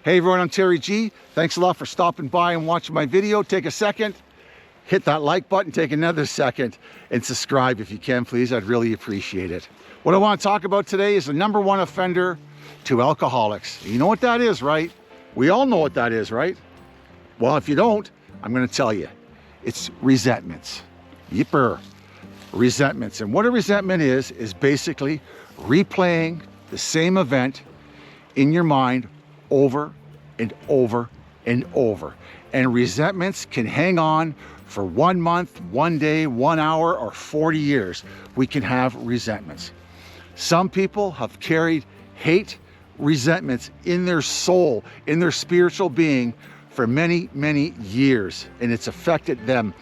Hey everyone, I'm Terry G. Thanks a lot for stopping by and watching my video. Take a second, hit that like button, take another second, and subscribe if you can, please. I'd really appreciate it. What I want to talk about today is the number one offender to alcoholics. You know what that is, right? We all know what that is, right? Well, if you don't, I'm going to tell you. It's resentments. Yipper. Resentments. And what a resentment is basically replaying the same event in your mind over and over and over. And resentments can hang on for 1 month, 1 day, 1 hour, or 40 years. We can have resentments. Some people have carried hate, resentments in their soul, in their spiritual being for many, many years. And it's affected them,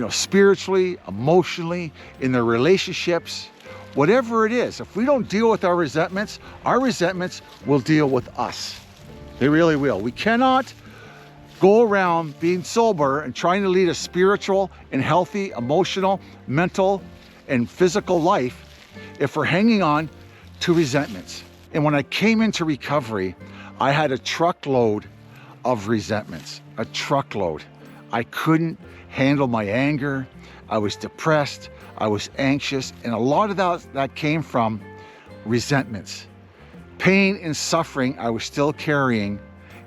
spiritually, emotionally, in their relationships, whatever it is. If we don't deal with our resentments will deal with us. They really will. We cannot go around being sober and trying to lead a spiritual and healthy, emotional, mental, and physical life if we're hanging on to resentments. And when I came into recovery, I had a truckload of resentments, a truckload. I couldn't handle my anger. I was depressed. I was anxious. And a lot of that came from resentments. Pain and suffering I was still carrying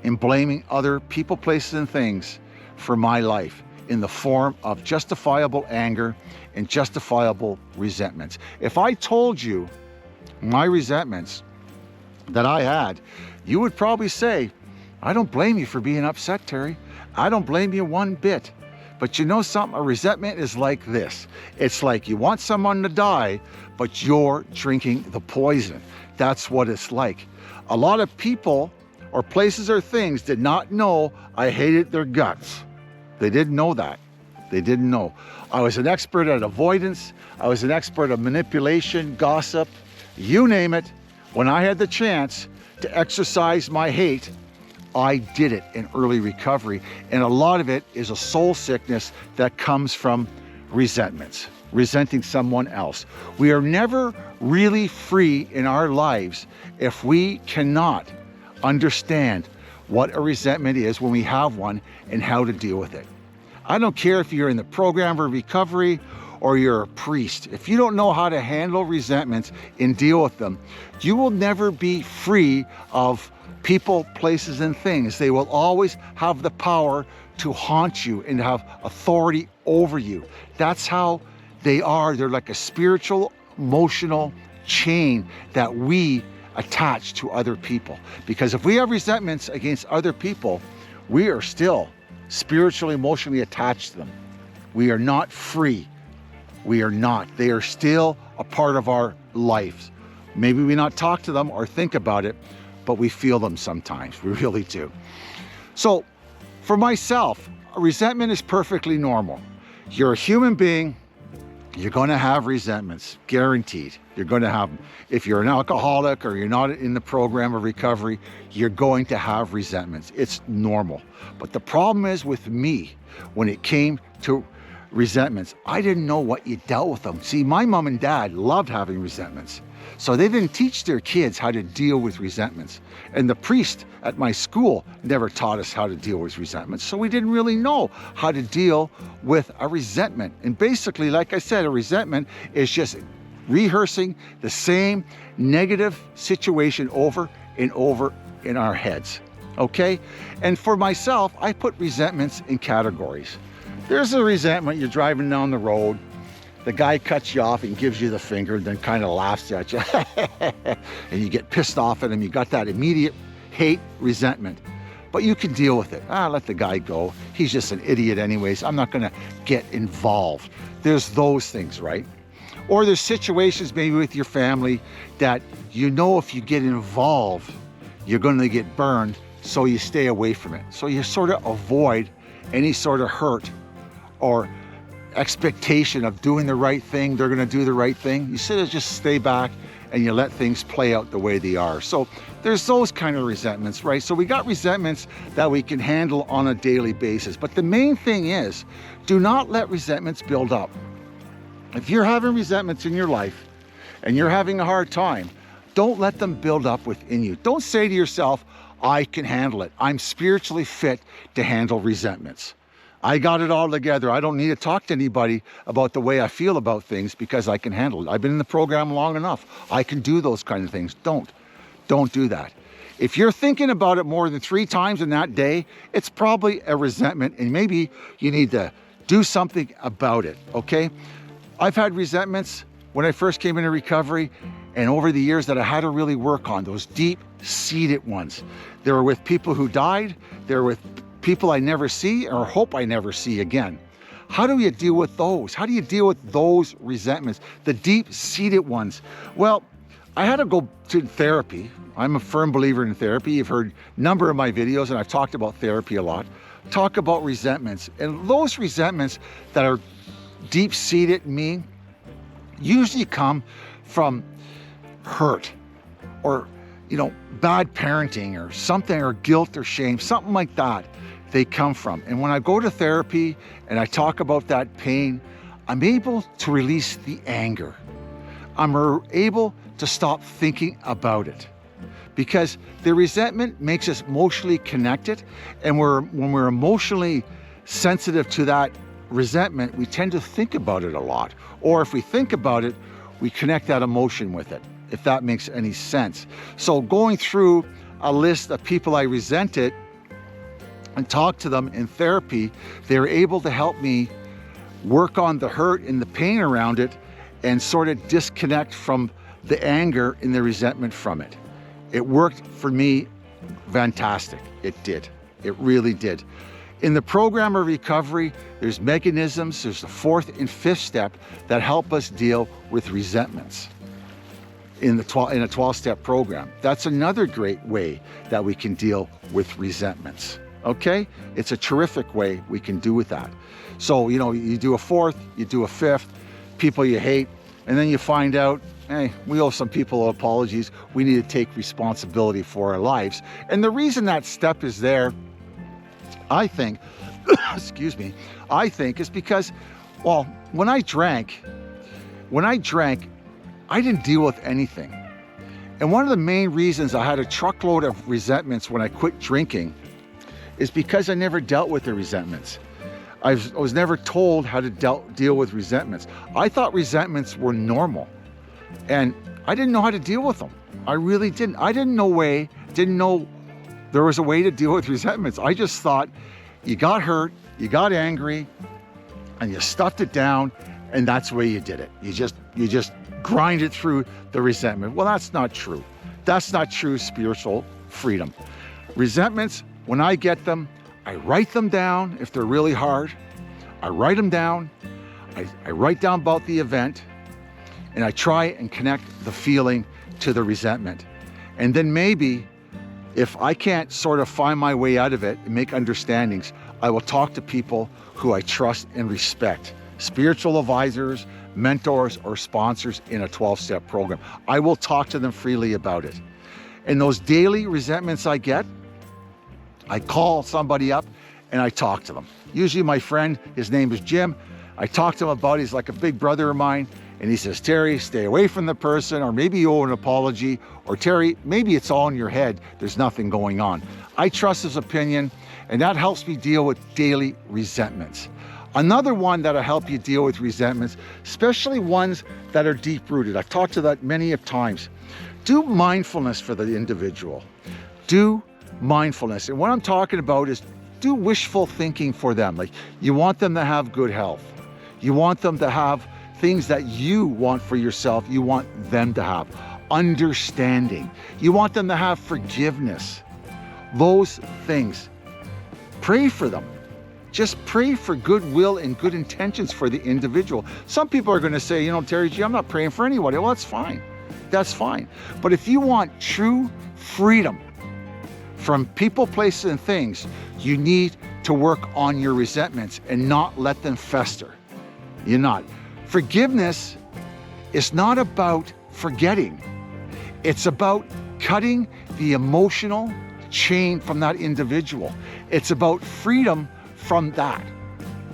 and blaming other people, places, and things for my life in the form of justifiable anger and justifiable resentments. If I told you my resentments that I had, you would probably say, I don't blame you for being upset, Terry. I don't blame you one bit. But you know something? A resentment is like this. It's like you want someone to die, but you're drinking the poison. That's what it's like. A lot of people or places or things did not know I hated their guts. They didn't know that. They didn't know. I was an expert at avoidance. I was an expert at manipulation, gossip, you name it. When I had the chance to exercise my hate, I did it in early recovery. And a lot of it is a soul sickness that comes from resentments, resenting someone else. We are never really free in our lives if we cannot understand what a resentment is when we have one and how to deal with it. I don't care if you're in the program of recovery or you're a priest. If you don't know how to handle resentments and deal with them, you will never be free of people, places, and things. They will always have the power to haunt you and have authority over you. That's how they are. They're like a spiritual, emotional chain that we attach to other people. Because if we have resentments against other people, we are still spiritually, emotionally attached to them. We are not free. We are not. They are still a part of our lives. Maybe we not talk to them or think about it, but we feel them sometimes. We really do. So for myself, a resentment is perfectly normal. You're a human being. You're going to have resentments, guaranteed. You're going to have them. If you're an alcoholic or you're not in the program of recovery, you're going to have resentments. It's normal. But the problem is with me, when it came to resentments, I didn't know what you dealt with them. See, my mom and dad loved having resentments. So they didn't teach their kids how to deal with resentments. And the priest at my school never taught us how to deal with resentments. So we didn't really know how to deal with a resentment. And basically, like I said, a resentment is just rehearsing the same negative situation over and over in our heads. Okay? And for myself, I put resentments in categories. There's a resentment, you're driving down the road, the guy cuts you off and gives you the finger, then kind of laughs at you. And you get pissed off at him. You got that immediate hate, resentment. But you can deal with it. Let the guy go. He's just an idiot anyways. I'm not going to get involved. There's those things, right? Or there's situations maybe with your family that if you get involved, you're going to get burned, so you stay away from it. So you sort of avoid any sort of hurt or expectation of doing the right thing. They're going to do the right thing. You sort of just stay back and you let things play out the way they are. So there's those kind of resentments, right? So we got resentments that we can handle on a daily basis. But the main thing is, do not let resentments build up. If you're having resentments in your life and you're having a hard time, don't let them build up within you. Don't say to yourself, I can handle it. I'm spiritually fit to handle resentments. I got it all together. I don't need to talk to anybody about the way I feel about things because I can handle it. I've been in the program long enough. I can do those kind of things. Don't do that. If you're thinking about it more than 3 times in that day, it's probably a resentment, and maybe you need to do something about it, okay? I've had resentments when I first came into recovery, and over the years that I had to really work on, those deep-seated ones. They were with people who died. They were with people I never see or hope I never see again. How do you deal with those? How do you deal with those resentments, the deep-seated ones? Well, I had to go to therapy. I'm a firm believer in therapy. You've heard a number of my videos, and I've talked about therapy a lot. Talk about resentments. And those resentments that are deep-seated in me usually come from hurt or, bad parenting or something, or guilt or shame, something like that. They come from. And when I go to therapy and I talk about that pain, I'm able to release the anger. I'm able to stop thinking about it, because the resentment makes us emotionally connected. And when we're emotionally sensitive to that resentment, we tend to think about it a lot. Or if we think about it, we connect that emotion with it, if that makes any sense. So going through a list of people I resented and talk to them in therapy, they're able to help me work on the hurt and the pain around it and sort of disconnect from the anger and the resentment from it. It worked for me fantastic. It did. It really did. In the program of recovery, there's mechanisms, there's the 4th and 5th step that help us deal with resentments in a 12-step program. That's another great way that we can deal with resentments. Okay? It's a terrific way we can do with that. So, you do a 4th, you do a 5th, people you hate, and then you find out, hey, we owe some people apologies. We need to take responsibility for our lives. And the reason that step is there, I think, excuse me, is because, well, when I drank, I didn't deal with anything. And one of the main reasons I had a truckload of resentments when I quit drinking is because I never dealt with the resentments. I was never told how to deal with resentments. I thought resentments were normal, and I didn't know how to deal with them. I really didn't. I didn't know there was a way to deal with resentments. I just thought you got hurt, you got angry, and you stuffed it down, and that's the way you did it. You just grinded through the resentment. Well, that's not true. That's not true spiritual freedom. Resentments, when I get them, I write them down if they're really hard. I write them down. I write down about the event, and I try and connect the feeling to the resentment. And then maybe, if I can't sort of find my way out of it and make understandings, I will talk to people who I trust and respect. Spiritual advisors, mentors, or sponsors in a 12-step program. I will talk to them freely about it. And those daily resentments I get, I call somebody up and I talk to them. Usually my friend, his name is Jim. I talk to him about it. He's like a big brother of mine. And he says, Terry, stay away from the person, or maybe you owe an apology, or Terry, maybe it's all in your head. There's nothing going on. I trust his opinion, and that helps me deal with daily resentments. Another one that'll help you deal with resentments, especially ones that are deep-rooted. I've talked to that many of times. Do mindfulness for the individual. Do mindfulness. And what I'm talking about is do wishful thinking for them. Like, you want them to have good health. You want them to have things that you want for yourself. You want them to have understanding. You want them to have forgiveness. Those things. Pray for them. Just pray for goodwill and good intentions for the individual. Some people are going to say, Terry G, I'm not praying for anybody. Well, that's fine. That's fine. But if you want true freedom from people, places, and things, you need to work on your resentments and not let them fester. You're not. Forgiveness is not about forgetting. It's about cutting the emotional chain from that individual. It's about freedom from that.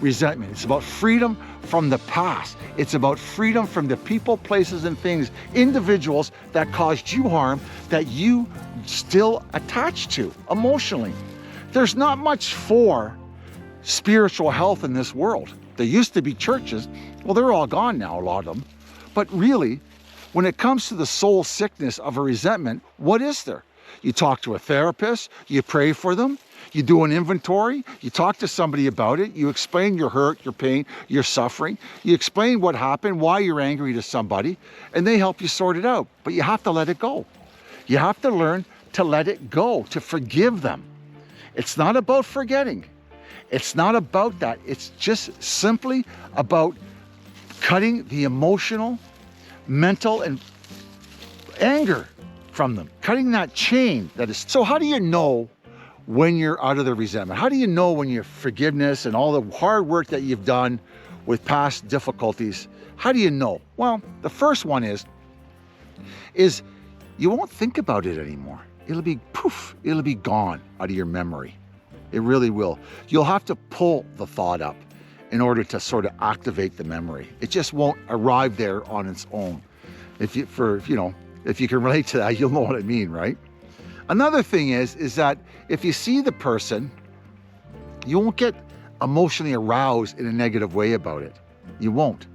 resentment. It's about freedom from the past. It's about freedom from the people, places, and things, individuals that caused you harm that you still attach to emotionally. There's not much for spiritual health in this world. There used to be churches. Well, they're all gone now, a lot of them. But really, when it comes to the soul sickness of a resentment, what is there? You talk to a therapist, you pray for them, you do an inventory, you talk to somebody about it, you explain your hurt, your pain, your suffering, you explain what happened, why you're angry to somebody, and they help you sort it out. But you have to let it go. You have to learn to let it go, to forgive them. It's not about forgetting. It's not about that. It's just simply about cutting the emotional, mental, and anger from them, cutting that chain that is. So how do you know when you're out of the resentment? How do you know when your forgiveness and all the hard work that you've done with past difficulties, how do you know? Well, the first one is you won't think about it anymore. It'll be poof, it'll be gone out of your memory. It really will. You'll have to pull the thought up in order to sort of activate the memory. It just won't arrive there on its own. If you can relate to that, you'll know what I mean, right? Another thing is that if you see the person, you won't get emotionally aroused in a negative way about it. You won't.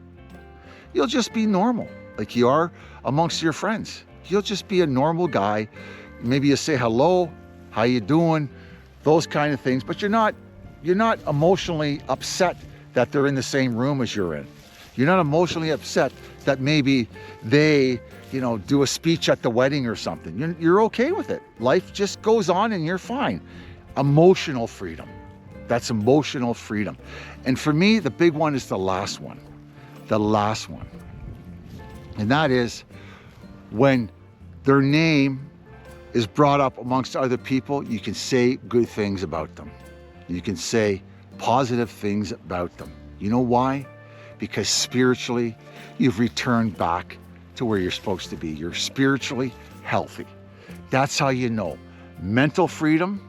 You'll just be normal, like you are amongst your friends. You'll just be a normal guy. Maybe you say hello, how you doing, those kind of things, but you're not emotionally upset that they're in the same room as you're in. You're not emotionally upset that maybe they, do a speech at the wedding or something. You're okay with it. Life just goes on and you're fine. Emotional freedom. That's emotional freedom. And for me, the big one is the last one. The last one. And that is when their name is brought up amongst other people, you can say good things about them. You can say positive things about them. You know why? Because spiritually, you've returned back to where you're supposed to be. You're spiritually healthy. That's how you know. Mental freedom,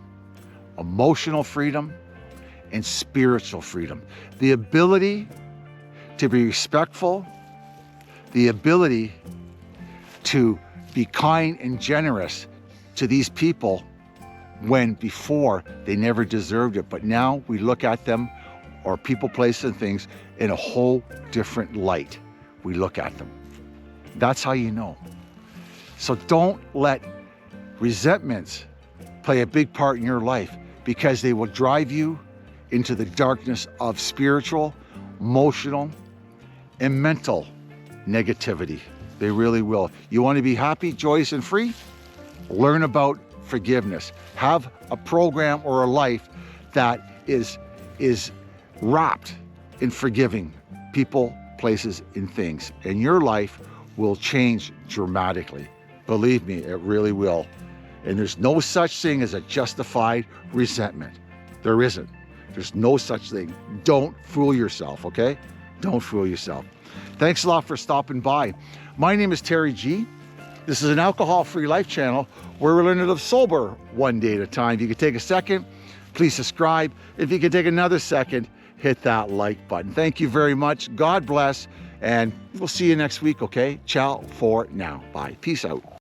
emotional freedom, and spiritual freedom. The ability to be respectful, the ability to be kind and generous to these people when before they never deserved it. But now we look at them, or people, places, and things in a whole different light. We look at them. That's how you know. So don't let resentments play a big part in your life, because they will drive you into the darkness of spiritual, emotional, and mental negativity. They really will. You want to be happy, joyous, and free? Learn about forgiveness. Have a program or a life that is wrapped in forgiving people, places, and things. And your life will change dramatically. Believe me, it really will. And there's no such thing as a justified resentment. There isn't. There's no such thing. Don't fool yourself, okay? Don't fool yourself. Thanks a lot for stopping by. My name is Terry G. This is an alcohol-free life channel where we're learning to live sober one day at a time. If you could take a second, please subscribe. If you could take another second, hit that like button. Thank you very much. God bless, and we'll see you next week, okay? Ciao for now. Bye. Peace out.